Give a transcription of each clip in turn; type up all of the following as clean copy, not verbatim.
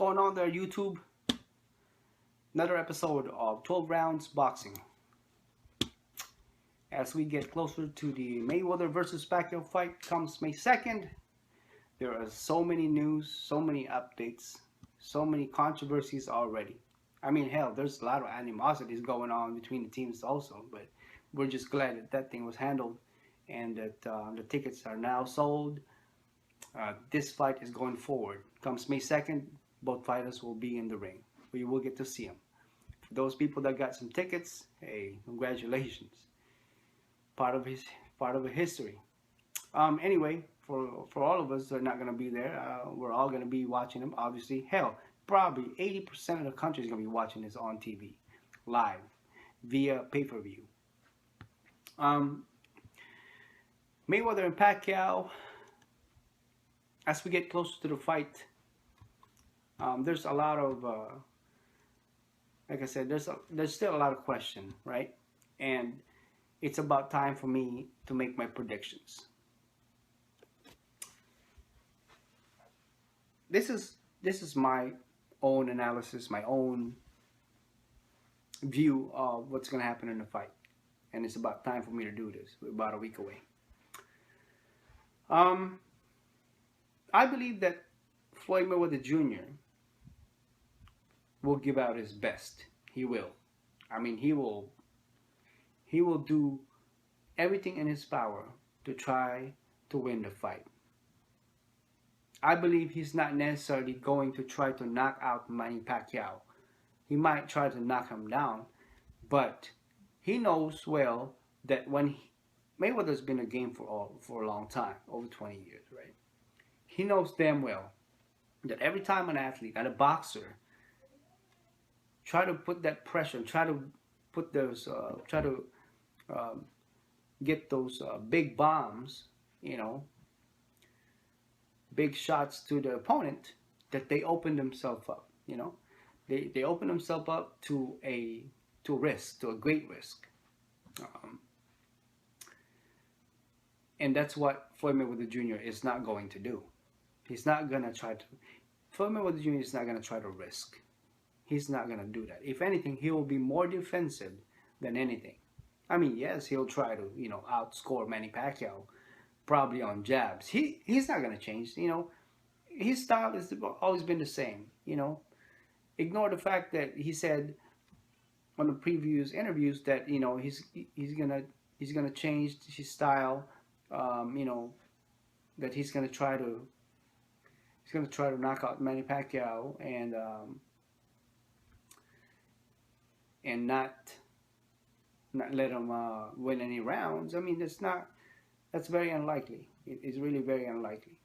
going on there, YouTube? Another episode of 12 Rounds Boxing. As we get closer to the Mayweather versus Pacquiao fight comes May 2nd, there are so many news, so many updates, so many controversies already. I mean, hell, there's a lot of animosities going on between the teams also, but we're just glad that that thing was handled and that the tickets are now sold. This fight is going forward. Comes May 2nd, both fighters will be in the ring. We will get to see them. For those people that got some tickets, hey, congratulations. Part of a history. Anyway, for all of us that are not going to be there, we're all going to be watching them. Obviously, hell, probably 80% of the country is going to be watching this on TV, live, via pay-per-view. Mayweather and Pacquiao. As we get closer to the fight, there's a lot of, like I said, there's still a lot of question, right? And it's about time for me to make my predictions. This is my own analysis, my own view of what's going to happen in the fight, and it's about time for me to do this. We're about a week away. I believe that Floyd Mayweather Jr. will give out his best. He will. I mean, he will do everything in his power to try to win the fight. I believe he's not necessarily going to try to knock out Manny Pacquiao. He might try to knock him down, but he knows well that Mayweather's been a game for a long time, over 20 years, right? He knows damn well that every time an athlete and a boxer try to put that pressure, try to put those, get those big bombs, big shots to the opponent, that they open themselves up. They open themselves up to a risk, to a great risk. And that's what Floyd Mayweather Jr. is not going to do. He's not going to try to... Floyd Mayweather Jr. is not going to try to risk. He's not going to do that. If anything, he will be more defensive than anything. I mean, yes, he'll try to, outscore Manny Pacquiao, probably on jabs. He's not going to change. His style has always been the same. Ignore the fact that he said on the previous interviews that he's gonna change his style. That he's gonna try to knock out Manny Pacquiao and not let him win any rounds. I mean, that's very unlikely. It's really very unlikely.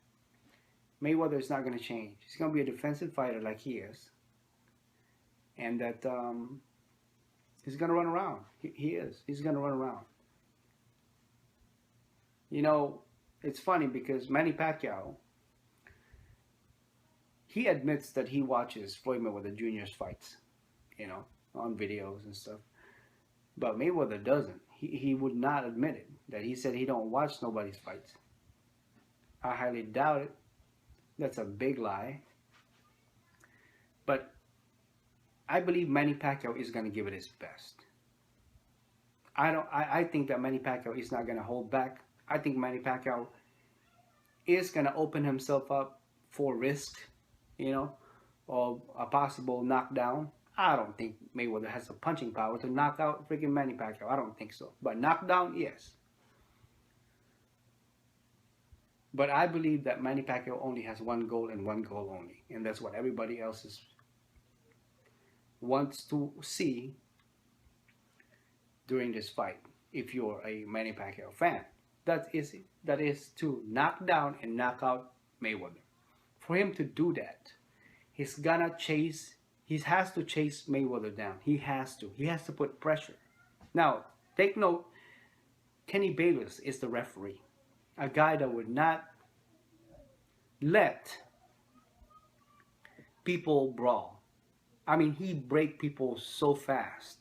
Mayweather is not going to change. He's going to be a defensive fighter like he is, and that he's going to run around. He is. He's going to run around. It's funny because Manny Pacquiao, he admits that he watches Floyd Mayweather Jr.'s fights, on videos and stuff. But Mayweather doesn't. He would not admit it. That he said he don't watch nobody's fights. I highly doubt it. That's a big lie. But I believe Manny Pacquiao is going to give it his best. I think that Manny Pacquiao is not going to hold back. I think Manny Pacquiao is going to open himself up for risk, of a possible knockdown. I don't think Mayweather has the punching power to knock out freaking Manny Pacquiao. I don't think so. But knockdown, yes. But I believe that Manny Pacquiao only has one goal and one goal only. And that's what everybody else wants to see during this fight. If you're a Manny Pacquiao fan, that is to knock down and knock out Mayweather. For him to do that, he has to chase Mayweather down. He has to put pressure. Now, take note, Kenny Bayless is the referee. A guy that would not let people brawl. I mean, he break people so fast.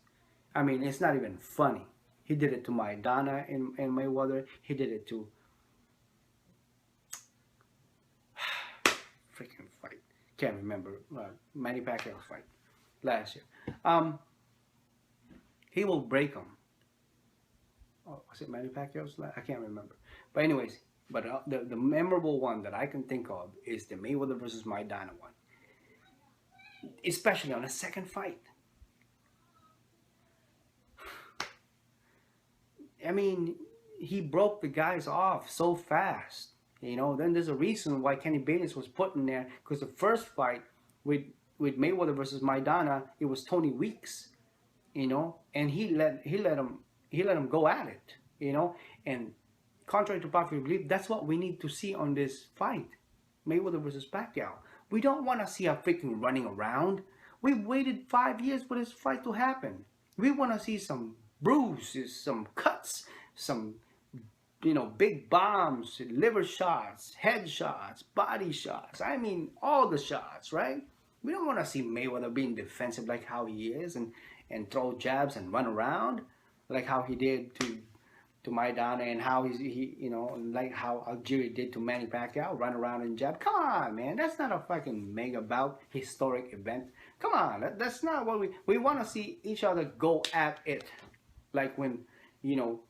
I mean, it's not even funny. He did it to Maidana and Mayweather. He did it to freaking fight. Can't remember. Manny Pacquiao's fight last year. He will break him. Oh, was it Manny Pacquiao's? I can't remember. But anyways, the memorable one that I can think of is the Mayweather versus Maidana one, especially on the second fight. I mean, he broke the guys off so fast. You know, then there's a reason why Kenny Bayless was put in there, because the first fight with Mayweather versus Maidana, it was Tony Weeks, you know, and he let him go at it, you know, and contrary to popular belief, that's what we need to see on this fight, Mayweather versus Pacquiao. We don't want to see a freaking running around. We waited 5 years for this fight to happen. We want to see some bruises, some cuts, some, you know, big bombs, liver shots, head shots, body shots. I mean, all the shots, right? We don't want to see Mayweather being defensive like how he is and throw jabs and run around like how he did to Maidana, and how he you know, like how Algieri did to Manny Pacquiao, run around and jab. Come on, man, that's not a fucking mega bout, historic event. Come on, that's not what we want to see each other go at it, like when, you know,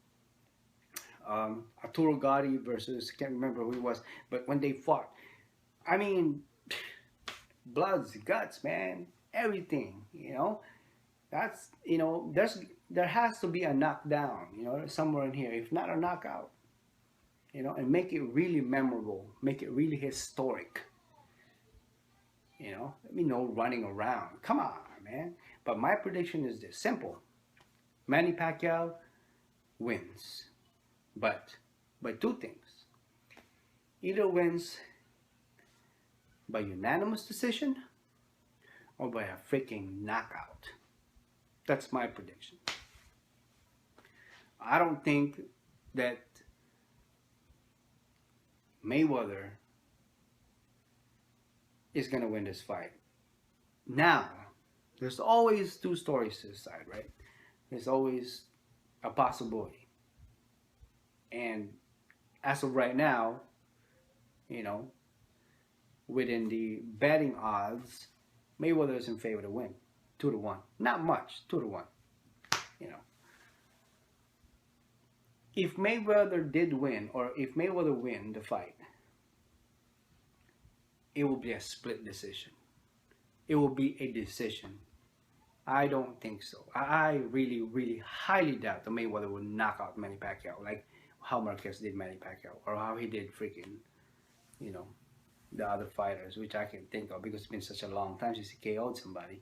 Arturo Gatti versus, can't remember who it was, but when they fought, I mean, bloods, guts, man, everything, you know. That's, you know, there has to be a knockdown, you know, somewhere in here, if not a knockout, you know, and make it really memorable, make it really historic, you know. Let me know running around. Come on, man. But my prediction is this simple: Manny Pacquiao wins, but by two things. Either wins by unanimous decision or by a freaking knockout. That's my prediction. I don't think that Mayweather is going to win this fight. Now, there's always two stories to the side, right? There's always a possibility. And as of right now, you know, within the betting odds, Mayweather is in favor to win. 2-1. Not much. 2-1. You know. If Mayweather did win, or if Mayweather win the fight, it will be a split decision. It will be a decision. I don't think so. I really, really highly doubt that Mayweather will knock out Manny Pacquiao like how Marquez did Manny Pacquiao, or how he did freaking, you know, the other fighters, which I can think of because it's been such a long time since he KO'd somebody.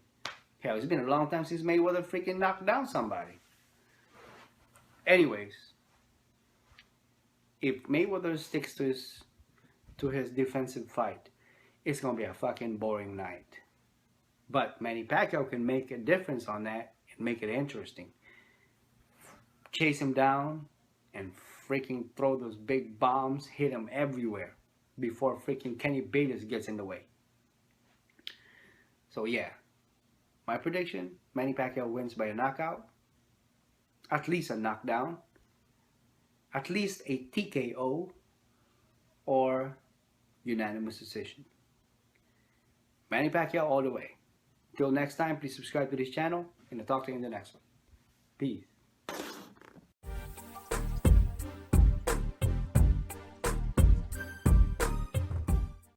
Hell, it's been a long time since Mayweather freaking knocked down somebody. Anyways, if Mayweather sticks to his defensive fight, it's gonna be a fucking boring night. But Manny Pacquiao can make a difference on that and make it interesting. Chase him down and freaking throw those big bombs, hit him everywhere before freaking Kenny Bayless gets in the way. So yeah, my prediction, Manny Pacquiao wins by a knockout, at least a knockdown, at least a TKO, or unanimous decision. Manny Pacquiao all the way. Till next time, please subscribe to this channel, and I'll talk to you in the next one. Peace.